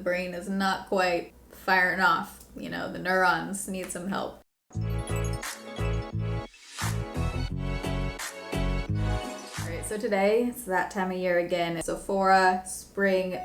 brain is not quite firing off. You know, the neurons need some help. So today, it's that time of year again. Sephora Spring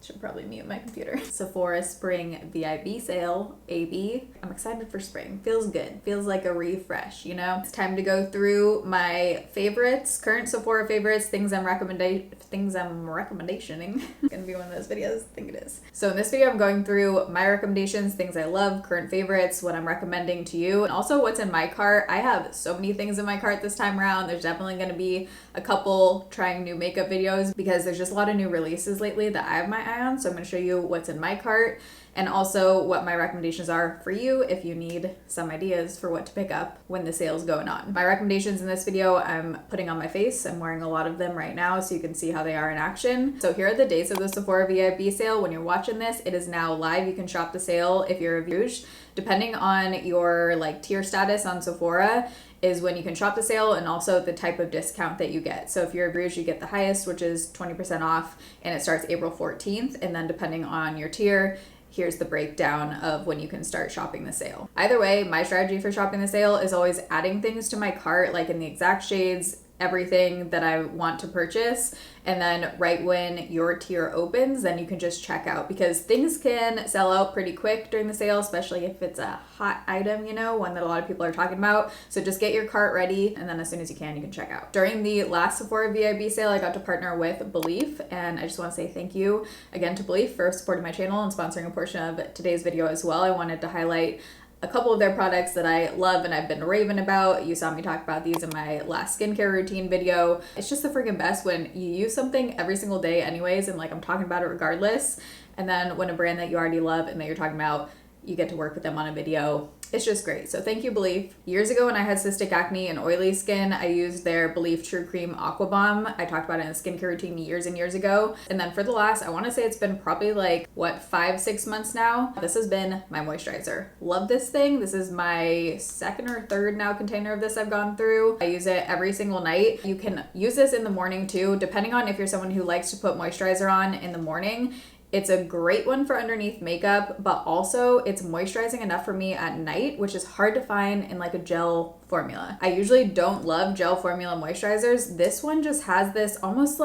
should probably mute my computer. Sephora Spring VIB sale, AB. I'm excited for spring. Feels good. Feels like a refresh, you know? It's time to go through my favorites, current Sephora favorites, things I'm recommendationing. Gonna be one of those videos, I think it is. So in this video, I'm going through my recommendations, things I love, current favorites, what I'm recommending to you, and also what's in my cart. I have so many things in my cart this time around. There's definitely gonna be a couple trying new makeup videos because there's just a lot of new releases lately that I have my eye on. So I'm going to show you what's in my cart and also what my recommendations are for you if you need some ideas for what to pick up when the sale's going on. My recommendations in this video I'm putting on my face. I'm wearing a lot of them right now so you can see how they are in action. So here are the dates of the Sephora VIB sale. When you're watching this, it is now live. You can shop the sale if you're a Rouge. Depending on your tier status on Sephora is when you can shop the sale and also the type of discount that you get. So if you're a Rouge, you get the highest, which is 20% off, and it starts April 14th. And then depending on your tier, here's the breakdown of when you can start shopping the sale. Either way, my strategy for shopping the sale is always adding things to my cart, like in the exact shades, everything that I want to purchase. And then right when your tier opens, then you can just check out because things can sell out pretty quick during the sale, especially if it's a hot item, you know, one that a lot of people are talking about. So just get your cart ready and then as soon as you can check out. During the last Sephora VIB sale, I got to partner with Belif, and I just want to say thank you again to Belif for supporting my channel and sponsoring a portion of today's video as well. I wanted to highlight a couple of their products that I love and I've been raving about. You saw me talk about these in my last skincare routine video. It's just the freaking best when you use something every single day anyways and I'm talking about it regardless. And then when a brand that you already love and that you're talking about, you get to work with them on a video. It's just great. So thank you, Belif. Years ago when I had cystic acne and oily skin, I used their Belif True Cream Aqua Bomb. I talked about it in a skincare routine years and years ago. And then for the last, I want to say it's been probably 5-6 months now. This has been my moisturizer. Love this thing. This is my second or third now container of this I've gone through. I use it every single night. You can use this in the morning too, depending on if you're someone who likes to put moisturizer on in the morning. It's a great one for underneath makeup, but also it's moisturizing enough for me at night, which is hard to find in a gel formula. I usually don't love gel formula moisturizers. This one just has this almost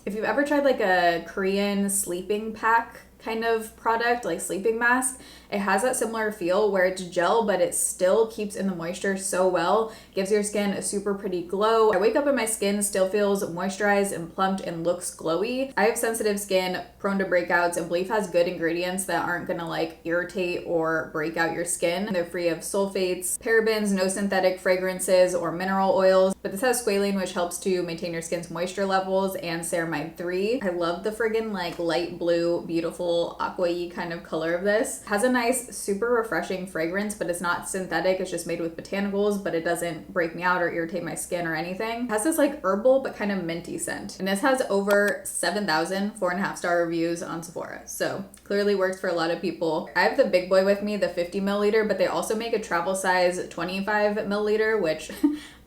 if you've ever tried a Korean sleeping pack kind of product, sleeping mask, it has that similar feel where it's gel, but it still keeps in the moisture so well, gives your skin a super pretty glow. I wake up and my skin still feels moisturized and plumped and looks glowy. I have sensitive skin, prone to breakouts, and Belif has good ingredients that aren't gonna irritate or break out your skin. They're free of sulfates, parabens, no synthetic fragrances or mineral oils, but this has squalene, which helps to maintain your skin's moisture levels, and ceramide 3. I love the friggin' light blue, beautiful aqua-y kind of color of this. It has a nice, super refreshing fragrance, but it's not synthetic. It's just made with botanicals, but it doesn't break me out or irritate my skin or anything. It has this herbal, but kind of minty scent. And this has over 7,000 4.5-star reviews on Sephora. So clearly works for a lot of people. I have the big boy with me, the 50 milliliter, but they also make a travel size 25 milliliter, which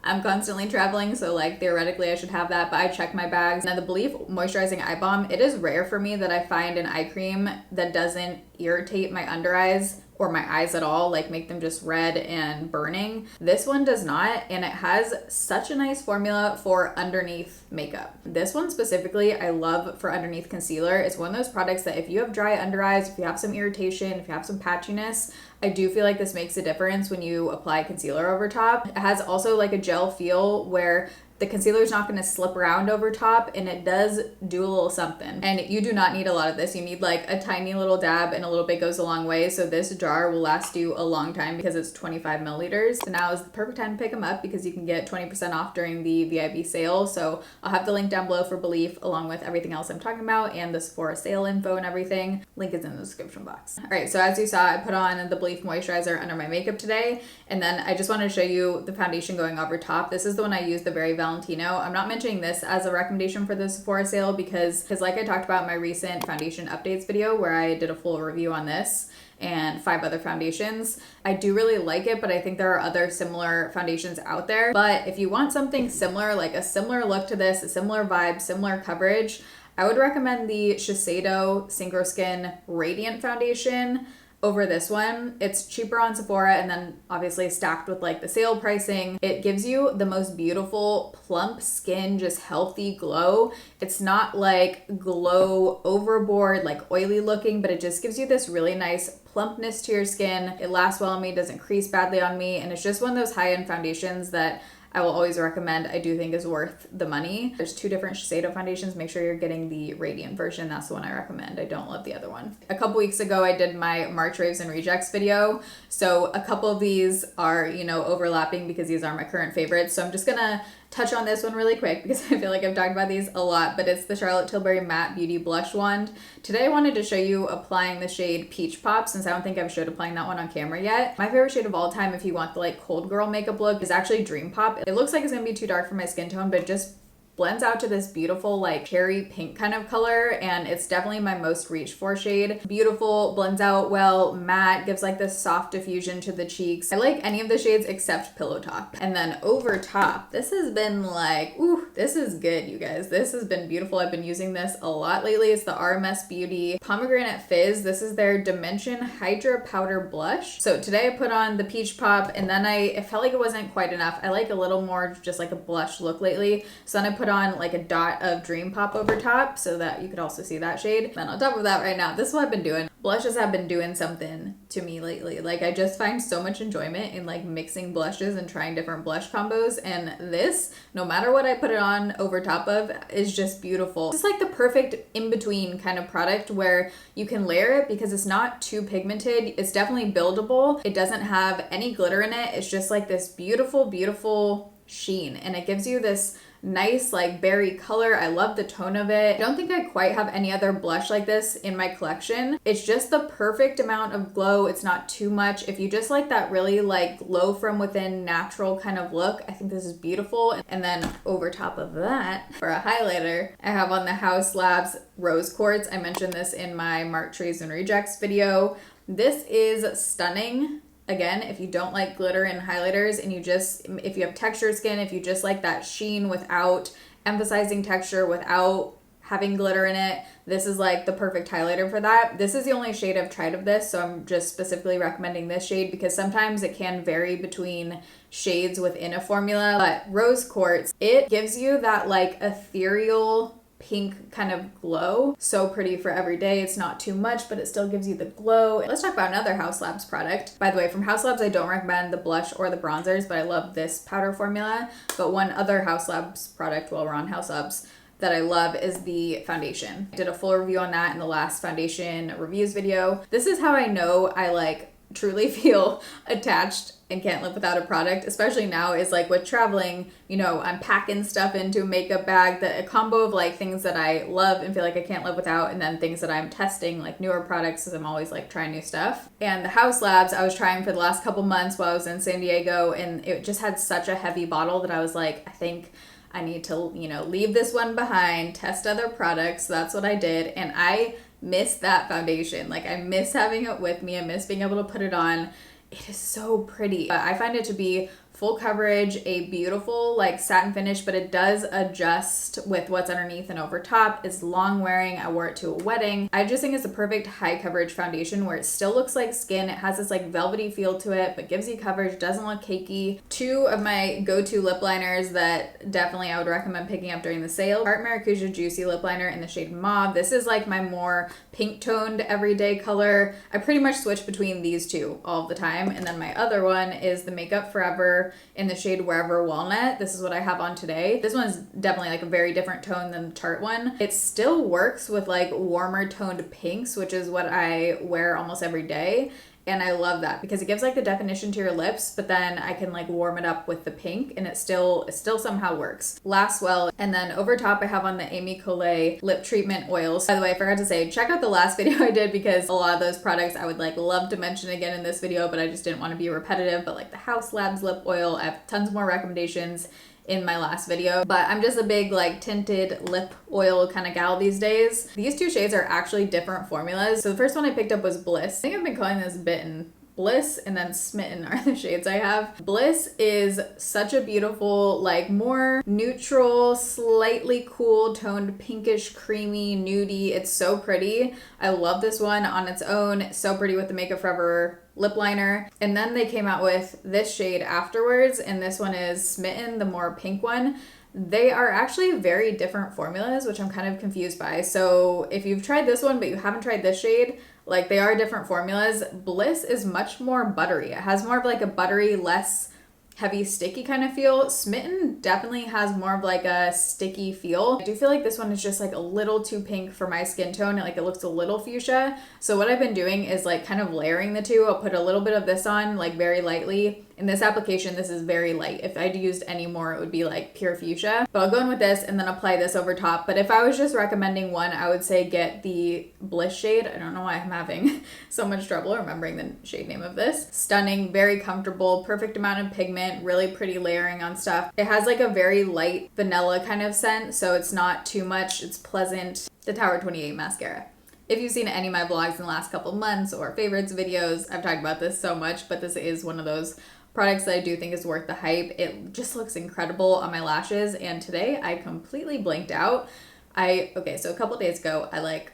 I'm constantly traveling, so theoretically I should have that, but I check my bags. Now the Belif Moisturizing Eye Balm, it is rare for me that I find an eye cream that doesn't irritate my under eyes or my eyes at all, make them just red and burning. This one does not, and it has such a nice formula for underneath makeup. This one specifically, I love for underneath concealer. It's one of those products that if you have dry under eyes, if you have some irritation, if you have some patchiness, I do feel like this makes a difference when you apply concealer over top. It has also a gel feel where the concealer is not going to slip around over top, and it does do a little something. And you do not need a lot of this. You need a tiny little dab, and a little bit goes a long way. So this jar will last you a long time because it's 25 milliliters. So now is the perfect time to pick them up because you can get 20% off during the VIB sale. So I'll have the link down below for Belif along with everything else I'm talking about and the Sephora sale info and everything. Link is in the description box. All right, so as you saw, I put on the Belif moisturizer under my makeup today. And then I just want to show you the foundation going over top. This is the one I use, the Very Valentino. I'm not mentioning this as a recommendation for the Sephora sale because like I talked about in my recent foundation updates video where I did a full review on this and 5 other foundations. I do really like it, but I think there are other similar foundations out there. But if you want something similar, a similar look to this, a similar vibe, similar coverage, I would recommend the Shiseido Synchro Skin Radiant Foundation over this one. It's cheaper on Sephora and then obviously stacked with like the sale pricing. It gives you the most beautiful plump skin, just healthy glow. It's not like glow overboard, like oily looking, but it just gives you this really nice plumpness to your skin. It lasts well on me, doesn't crease badly on me, and it's just one of those high-end foundations that I will always recommend. I do think is worth the money. There's 2 different Shiseido foundations. Make sure you're getting the Radiant version. That's the one I recommend. I don't love the other one. A couple weeks ago, I did my March Raves and Rejects video. So a couple of these are, you know, overlapping because these are my current favorites. So I'm just gonna touch on this one really quick because I feel like I've talked about these a lot, but it's the Charlotte Tilbury Matte Beauty Blush Wand. Today I wanted to show you applying the shade Peach Pop, since I don't think I've showed applying that one on camera yet. My favorite shade of all time, if you want the like cold girl makeup look, is actually Dream Pop. It looks like it's gonna be too dark for my skin tone, but it just blends out to this beautiful like cherry pink kind of color, and it's definitely my most reached for shade. Beautiful, blends out well, matte, gives like this soft diffusion to the cheeks. I like any of the shades except Pillow Talk. And then over top, this has been like, ooh, this is good, you guys. This has been beautiful. I've been using this a lot lately. It's the RMS Beauty Pomegranate Fizz. This is their Dimension Hydra Powder Blush. So today I put on the Peach Pop, and then it felt like it wasn't quite enough. I like a little more just like a blush look lately. So then I put on like a dot of Dream Pop over top so that you could also see that shade. Then on top of that right now, this is what I've been doing. Blushes have been doing something to me lately. Like I just find so much enjoyment in like mixing blushes and trying different blush combos, and this, no matter what I put it on over top of, is just beautiful. It's like the perfect in-between kind of product where you can layer it because it's not too pigmented. It's definitely buildable. It doesn't have any glitter in it. It's just like this beautiful, beautiful sheen, and it gives you this nice like berry color. I love the tone of it. I don't think I quite have any other blush like this in my collection. It's just the perfect amount of glow. It's not too much. If you just like that really like glow from within natural kind of look, I think this is beautiful. And then over top of that, for a highlighter, I have on the Haus Labs Rose Quartz. I mentioned this in my March Raves and Rejects video. This is stunning. Again, if you don't like glitter and highlighters and if you have textured skin, if you just like that sheen without emphasizing texture, without having glitter in it, this is like the perfect highlighter for that. This is the only shade I've tried of this, so I'm just specifically recommending this shade because sometimes it can vary between shades within a formula. But Rose Quartz, it gives you that like ethereal pink kind of glow. So pretty for every day. It's not too much, but it still gives you the glow. Let's talk about another Haus Labs product. By the way, from Haus Labs, I don't recommend the blush or the bronzers, but I love this powder formula. But one other Haus Labs product while we're on Haus Labs that I love is the foundation. I did a full review on that in the last foundation reviews video. This is how I know I like truly feel attached and can't live without a product, especially now, is like with traveling, you know, I'm packing stuff into a makeup bag, a combo of like things that I love and feel like I can't live without, and then things that I'm testing, like newer products, because I'm always like trying new stuff. And the Haus Labs I was trying for the last couple months while I was in San Diego, and it just had such a heavy bottle that I was like, I think I need to, you know, leave this one behind, test other products. So that's what I did, and I miss that foundation. Like I miss having it with me. I miss being able to put it on. It is so pretty. I find it to be full coverage, a beautiful like satin finish, but it does adjust with what's underneath and over top. It's long wearing. I wore it to a wedding. I just think it's the perfect high coverage foundation where it still looks like skin. It has this like velvety feel to it, but gives you coverage, doesn't look cakey. 2 of my go-to lip liners that definitely I would recommend picking up during the sale. Tarte Maracuja Juicy Lip Liner in the shade Mauve. This is like my more pink toned everyday color. I pretty much switch between these 2 all the time. And then my other one is the Makeup Forever in the shade Wherever Walnut. This is what I have on today. This one's definitely like a very different tone than the Tarte one. It still works with like warmer toned pinks, which is what I wear almost every day. And I love that because it gives like the definition to your lips, but then I can like warm it up with the pink and it still somehow works. Lasts well. And then over top I have on the Amy Collet lip treatment oils. By the way, I forgot to say, check out the last video I did because a lot of those products I would like love to mention again in this video, but I just didn't want to be repetitive. But like the Haus Labs lip oil, I have tons more recommendations in my last video, but I'm just a big like tinted lip oil kind of gal these days. These 2 shades are actually different formulas. So the first one I picked up was Bliss. I think I've been calling this Bitten Bliss and then Smitten are the shades I have. Bliss is such a beautiful, like more neutral, slightly cool toned pinkish, creamy, nudie. It's so pretty. I love this one on its own. So pretty with the Makeup Forever lip liner. And then they came out with this shade afterwards, and this one is Smitten, the more pink one. They are actually very different formulas, which I'm kind of confused by. So if you've tried this one but you haven't tried this shade, like they are different formulas. Bliss is much more buttery. It has more of like a buttery, less heavy, sticky kind of feel. Smitten definitely has more of like a sticky feel. I do feel like this one is just like a little too pink for my skin tone. Like it looks a little fuchsia. So what I've been doing is like kind of layering the two. I'll put a little bit of this on like very lightly. In this application, this is very light. If I'd used any more, it would be like pure fuchsia. But I'll go in with this and then apply this over top. But if I was just recommending one, I would say get the Bliss shade. I don't know why I'm having so much trouble remembering the shade name of this. Stunning, very comfortable, perfect amount of pigment, really pretty layering on stuff. It has like a very light vanilla kind of scent, so it's not too much. It's pleasant. The Tower 28 mascara. If you've seen any of my vlogs in the last couple months or favorites videos, I've talked about this so much, but this is one of those products that I do think is worth the hype. It just looks incredible on my lashes, and today I completely blanked out. So a couple days ago, I like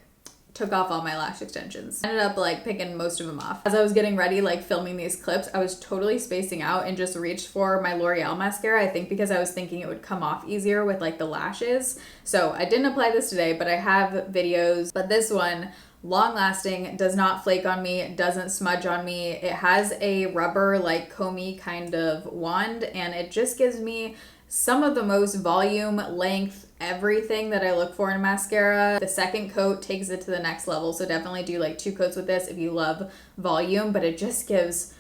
took off all my lash extensions. Ended up like picking most of them off. As I was getting ready, like filming these clips, I was totally spacing out and just reached for my L'Oreal mascara, I think because I was thinking it would come off easier with like the lashes. So I didn't apply this today, but I have videos. But this one, long lasting, does not flake on me, doesn't smudge on me. It has a rubber like comb-y kind of wand, and it just gives me some of the most volume, length, everything that I look for in mascara. The second coat takes it to the next level, so definitely do like 2 coats with this if you love volume, but it just gives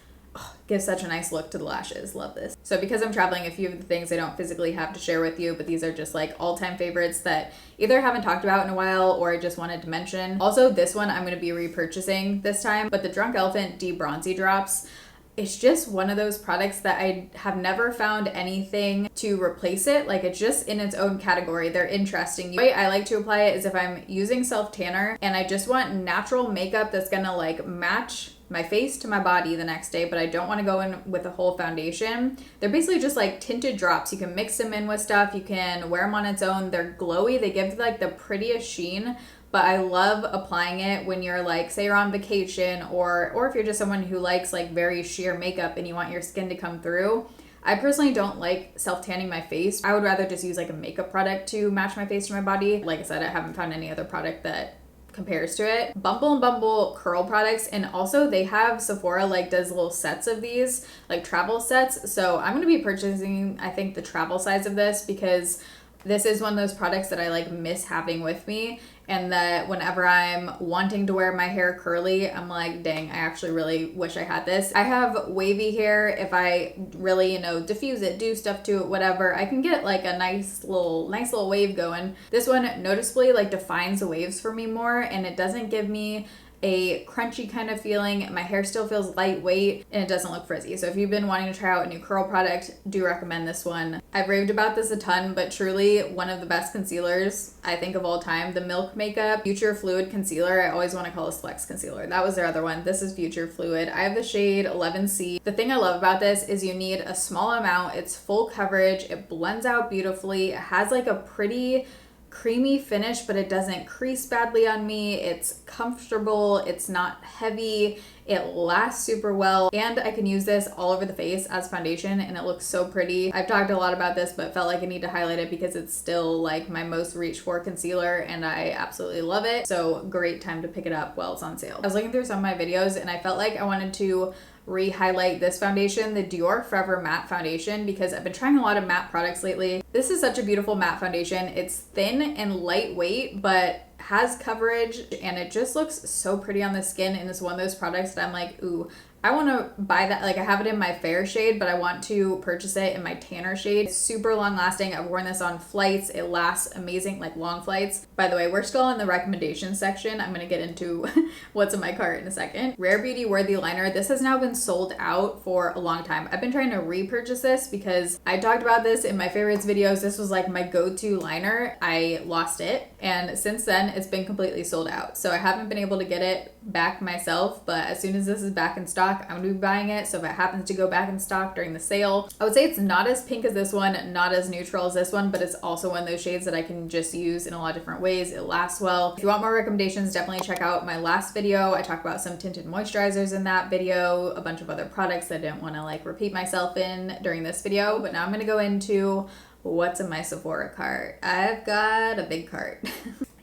such a nice look to the lashes. Love this. So because I'm traveling, a few of the things I don't physically have to share with you, but these are just like all-time favorites that either haven't talked about in a while or I just wanted to mention. Also, this one I'm going to be repurchasing this time, but the Drunk Elephant De-Bronzy Drops. It's just one of those products that I have never found anything to replace it. Like it's just in its own category. They're interesting. The way I like to apply it is if I'm using self-tanner and I just want natural makeup that's gonna like match my face to my body the next day, but I don't want to go in with a whole foundation. They're basically just like tinted drops. You can mix them in with stuff. You can wear them on its own. They're glowy. They give like the prettiest sheen. But I love applying it when you're like, say you're on vacation or if you're just someone who likes like very sheer makeup and you want your skin to come through. I personally don't like self-tanning my face. I would rather just use like a makeup product to match my face to my body. Like I said, I haven't found any other product that compares to it. Bumble and Bumble curl products, and also they have Sephora like does little sets of these, like travel sets. So I'm gonna be purchasing, I think, the travel size of this because this is one of those products that I like miss having with me, and that whenever I'm wanting to wear my hair curly, I'm like, dang, I actually really wish I had this. I have wavy hair. If I really, diffuse it, do stuff to it, whatever, I can get like a nice little wave going. This one noticeably like defines the waves for me more, and it doesn't give me a crunchy kind of feeling. My hair still feels lightweight and it doesn't look frizzy. So if you've been wanting to try out a new curl product, do recommend this one. I've raved about this a ton, but truly one of the best concealers I think of all time. The Milk Makeup Future Fluid Concealer. I always want to call this Flex Concealer. That was their other one. This is Future Fluid. I have the shade 11C. The thing I love about this is you need a small amount. It's full coverage. It blends out beautifully. It has like a pretty creamy finish, but it doesn't crease badly on me. It's comfortable. It's not heavy. It lasts super well, and I can use this all over the face as foundation, and it looks so pretty. I've talked a lot about this, but felt like I need to highlight it because it's still like my most reached for concealer, and I absolutely love it. So great time to pick it up while it's on sale. I was looking through some of my videos, and I felt like I wanted to re-highlight this foundation, the Dior Forever Matte Foundation, because I've been trying a lot of matte products lately. This is such a beautiful matte foundation. It's thin and lightweight, but has coverage, and it just looks so pretty on the skin, and it's one of those products that I'm like, ooh, I want to buy that. Like I have it in my fair shade, but I want to purchase it in my tanner shade. It's super long lasting. I've worn this on flights. It lasts amazing, like long flights. By the way, we're still in the recommendation section. I'm going to get into what's in my cart in a second. Rare Beauty Worthy Liner. This has now been sold out for a long time. I've been trying to repurchase this because I talked about this in my favorites videos. This was like my go-to liner. I lost it, and since then it's been completely sold out. So I haven't been able to get it back myself, but as soon as this is back in stock, stock, I'm gonna be buying it. So if it happens to go back in stock during the sale, I would say it's not as pink as this one, not as neutral as this one, but it's also one of those shades that I can just use in a lot of different ways. It lasts well. If you want more recommendations, definitely check out my last video. I talked about some tinted moisturizers in that video, a bunch of other products I didn't want to like repeat myself in during this video, but now I'm gonna go into what's in my Sephora cart. I've got a big cart.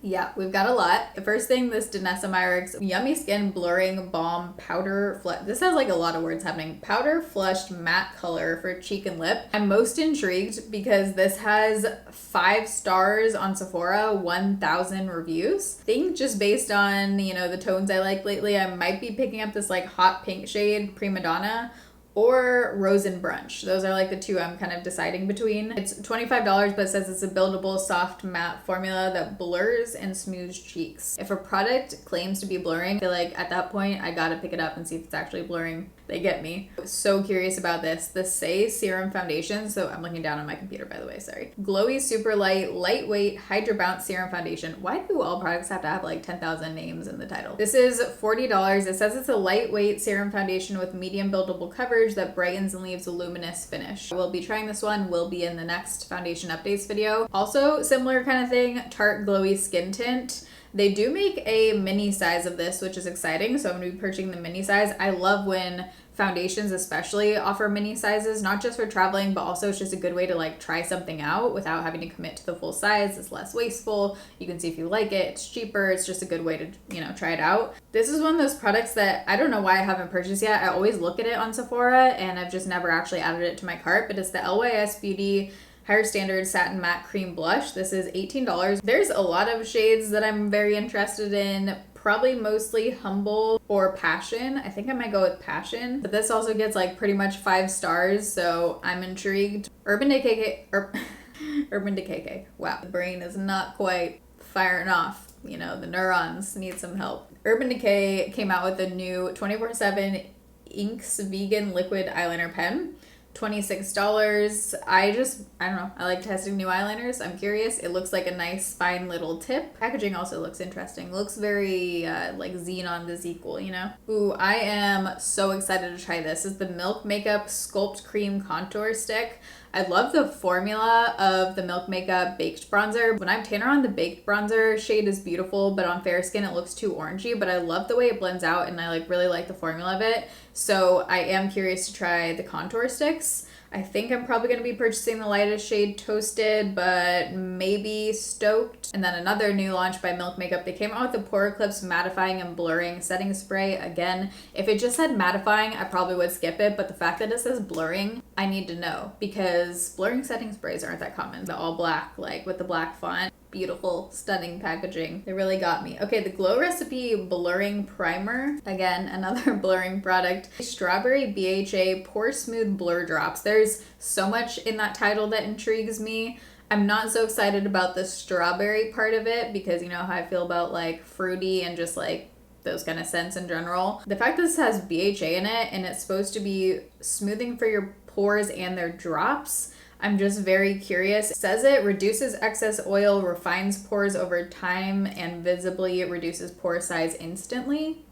Yeah, we've got a lot. The first thing, this Danessa Myricks Yummy Skin Blurring Balm Powder This has like a lot of words happening. Powder Flushed Matte Color for cheek and lip. I'm most intrigued because this has 5 stars on Sephora, 1,000 reviews. I think just based on, you know, the tones I like lately, I might be picking up this like hot pink shade, Prima Donna, or Rose and Brunch. Those are like the two I'm kind of deciding between. It's $25, but it says it's a buildable soft matte formula that blurs and smooths cheeks. If a product claims to be blurring, I feel like at that point I gotta pick it up and see if it's actually blurring. They get me. I was so curious about this. The Say Serum Foundation, so I'm looking down on my computer by the way, sorry. Glowy Super Light Lightweight Hydra Bounce Serum Foundation. Why do all products have to have like 10,000 names in the title? This is $40. It says it's a lightweight serum foundation with medium buildable coverage that brightens and leaves a luminous finish. We'll be trying this one, will be in the next foundation updates video. Also, similar kind of thing, Tarte Glowy Skin Tint. They do make a mini size of this, which is exciting, so I'm going to be purchasing the mini size. I love when foundations especially offer mini sizes, not just for traveling, but also it's just a good way to like try something out without having to commit to the full size. It's less wasteful. You can see if you like it. It's cheaper. It's just a good way to, you know, try it out. This is one of those products that I don't know why I haven't purchased yet. I always look at it on Sephora and I've just never actually added it to my cart, but it's the LYS Beauty Higher Standard Satin Matte Cream Blush. This is $18. There's a lot of shades that I'm very interested in. Probably mostly Humble or Passion. I think I might go with Passion. But this also gets like pretty much 5 stars, so I'm intrigued. Urban Decay K. Wow, the brain is not quite firing off. You know, the neurons need some help. Urban Decay came out with a new 24/7 Inks Vegan Liquid Eyeliner Pen. $26. I don't know. I like testing new eyeliners. I'm curious. It looks like a nice fine little tip. Packaging also looks interesting. Looks very like Xenon the Equal, you know? Ooh, I am so excited to try this. This is the Milk Makeup Sculpt Cream Contour Stick. I love the formula of the Milk Makeup Baked Bronzer. When I'm tanner on, the Baked Bronzer shade is beautiful, but on fair skin it looks too orangey, but I love the way it blends out and I like really like the formula of it. So I am curious to try the contour sticks. I think I'm probably going to be purchasing the lightest shade Toasted, but maybe Stoked. And then another new launch by Milk Makeup. They came out with the Pore Eclipse Mattifying and Blurring Setting Spray. Again, if it just said mattifying, I probably would skip it, but the fact that it says blurring, I need to know, because blurring setting sprays aren't that common. The all black, like with the black font. Beautiful, stunning packaging. They really got me. Okay, the Glow Recipe Blurring Primer. Again, another blurring product. Strawberry BHA Pore Smooth Blur Drops. There's so much in that title that intrigues me. I'm not so excited about the strawberry part of it because you know how I feel about like fruity and just like those kind of scents in general. The fact that this has BHA in it and it's supposed to be smoothing for your pores and their drops, I'm just very curious. It says it reduces excess oil, refines pores over time, and visibly reduces pore size instantly.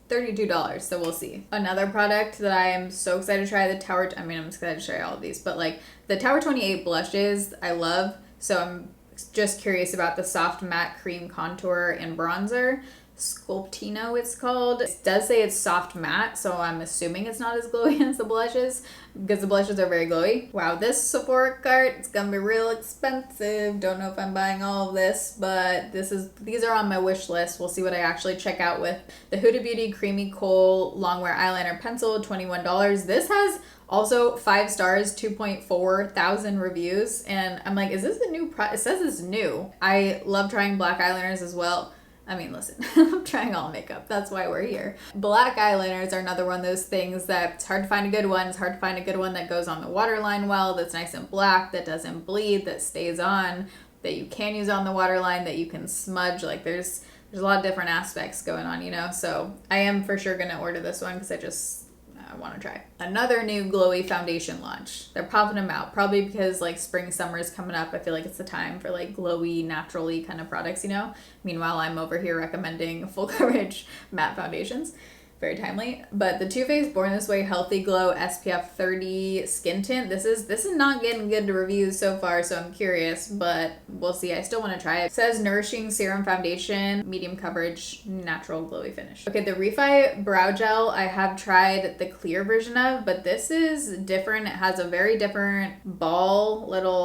$32, so we'll see. Another product that I am so excited to try, I'm excited to try all of these, but like the Tower 28 blushes, I love. So I'm just curious about the Soft Matte Cream Contour and Bronzer. Sculptino it's called. It does say it's soft matte, so I'm assuming it's not as glowy as the blushes because the blushes are very glowy. Wow, this Sephora cart, it's gonna be real expensive. Don't know if I'm buying all of this, but these are on my wish list. We'll see what I actually check out with. The Huda Beauty Creamy Kohl Longwear Eyeliner Pencil, $21. This has also 5 stars, 2.4 thousand reviews, and I'm like, is this a new product? It says it's new. I love trying black eyeliners as well. I mean, listen, I'm trying all makeup. That's why we're here. Black eyeliners are another one of those things that it's hard to find a good one. It's hard to find a good one that goes on the waterline well, that's nice and black, that doesn't bleed, that stays on, that you can use on the waterline, that you can smudge. Like there's a lot of different aspects going on, you know? So I am for sure going to order this one because I want to try. Another new glowy foundation launch. They're popping them out, probably because like spring, summer is coming up. I feel like it's the time for like glowy, naturally kind of products, you know? Meanwhile, I'm over here recommending full coverage matte foundations. very timely. But the Too Faced Born This Way Healthy Glow SPF 30 Skin Tint. This is not getting good reviews so far, so I'm curious, but we'll see. I still want to try it. It says Nourishing Serum Foundation, medium coverage, natural glowy finish. Okay, the Refi Brow Gel I have tried the clear version of, but this is different. It has a very different ball little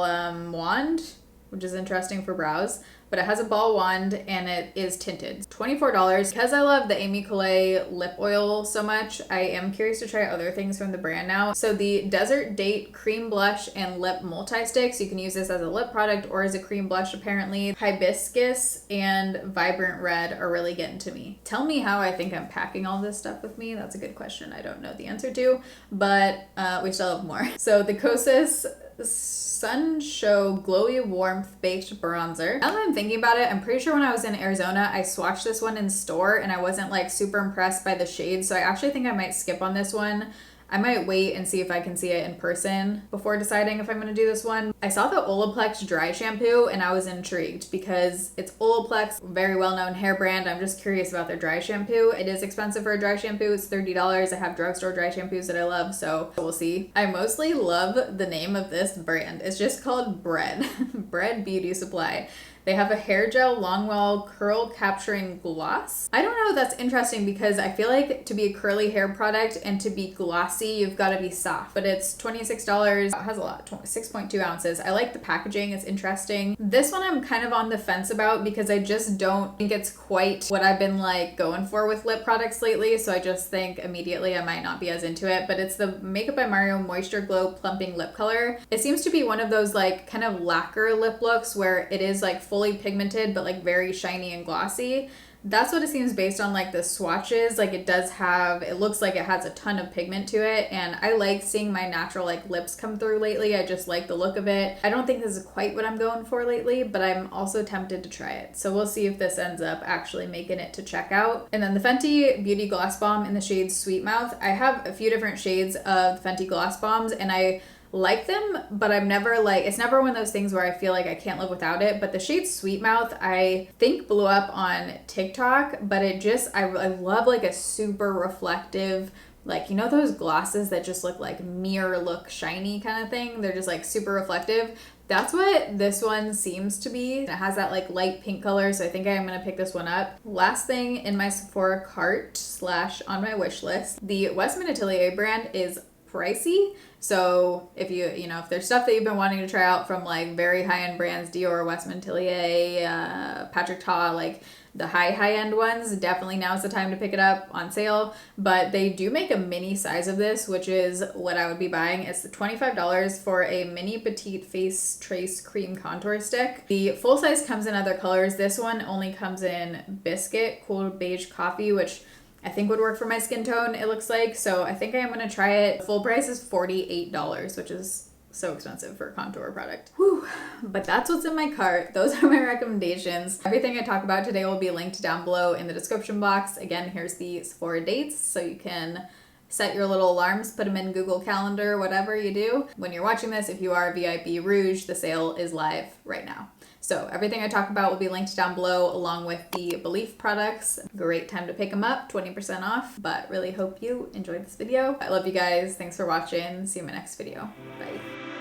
wand, which is interesting for brows. But it has a ball wand and it is tinted. $24. Because I love the Amy Collet lip oil so much, I am curious to try other things from the brand now. So the Desert Date Cream Blush and Lip Multi-Sticks, you can use this as a lip product or as a cream blush apparently. Hibiscus and Vibrant Red are really getting to me. Tell me how I think I'm packing all this stuff with me. That's a good question I don't know the answer to, but we still have more. So the Kosas Sun Show Glowy Warmth Baked Bronzer. Now that I'm thinking about it, I'm pretty sure when I was in Arizona, I swatched this one in store and I wasn't like super impressed by the shade. So I actually think I might skip on this one. I might wait and see if I can see it in person before deciding if I'm going to do this one. I saw the Olaplex dry shampoo and I was intrigued because it's Olaplex, very well-known hair brand. I'm just curious about their dry shampoo. It is expensive for a dry shampoo. It's $30. I have drugstore dry shampoos that I love, so we'll see. I mostly love the name of this brand. It's just called Bread. Bread Beauty Supply. They have a hair gel Longwell curl capturing gloss. I don't know, that's interesting because I feel like to be a curly hair product and to be glossy, you've got to be soft. But it's $26. It has a lot, 6.2 ounces. I like the packaging, it's interesting. This one I'm kind of on the fence about because I just don't think it's quite what I've been like going for with lip products lately. So I just think immediately I might not be as into it. But it's the Makeup by Mario Moisture Glow Plumping Lip Color. It seems to be one of those like kind of lacquer lip looks where it is like fully pigmented but like very shiny and glossy. That's what it seems based on like the swatches. Like it does have, it looks like it has a ton of pigment to it, and I like seeing my natural like lips come through lately. I just like the look of it. I don't think this is quite what I'm going for lately, but I'm also tempted to try it. So we'll see if this ends up actually making it to checkout. And then the Fenty Beauty Gloss Bomb in the shade Sweet Mouth. I have a few different shades of Fenty Gloss Bombs and I like them, but I'm never like, it's never one of those things where I feel like I can't live without it. But the shade Sweet Mouth I think blew up on TikTok, but it just, I love like a super reflective, like, you know those glosses that just look like mirror look shiny kind of thing? They're just like super reflective. That's what this one seems to be. It has that like light pink color, so I think I am gonna pick this one up. Last thing in my Sephora cart / on my wish list, the Westman Atelier brand is pricey. So if if there's stuff that you've been wanting to try out from like very high-end brands, Dior, Westman Atelier, Patrick Ta, like the high-end ones, definitely now's the time to pick it up on sale. But they do make a mini size of this, which is what I would be buying. It's $25 for a mini petite face trace cream contour stick. The full size comes in other colors. This one only comes in biscuit, cool beige coffee, which I think would work for my skin tone, it looks like. So I think I am going to try it. Full price is $48, which is so expensive for a contour product. Whew. But that's what's in my cart. Those are my recommendations. Everything I talk about today will be linked down below in the description box. Again, here's the Sephora dates, so you can set your little alarms, put them in Google Calendar, whatever you do. When you're watching this, if you are VIP Rouge, the sale is live right now. So everything I talk about will be linked down below along with the Belif products. Great time to pick them up, 20% off, but really hope you enjoyed this video. I love you guys. Thanks for watching. See you in my next video. Bye.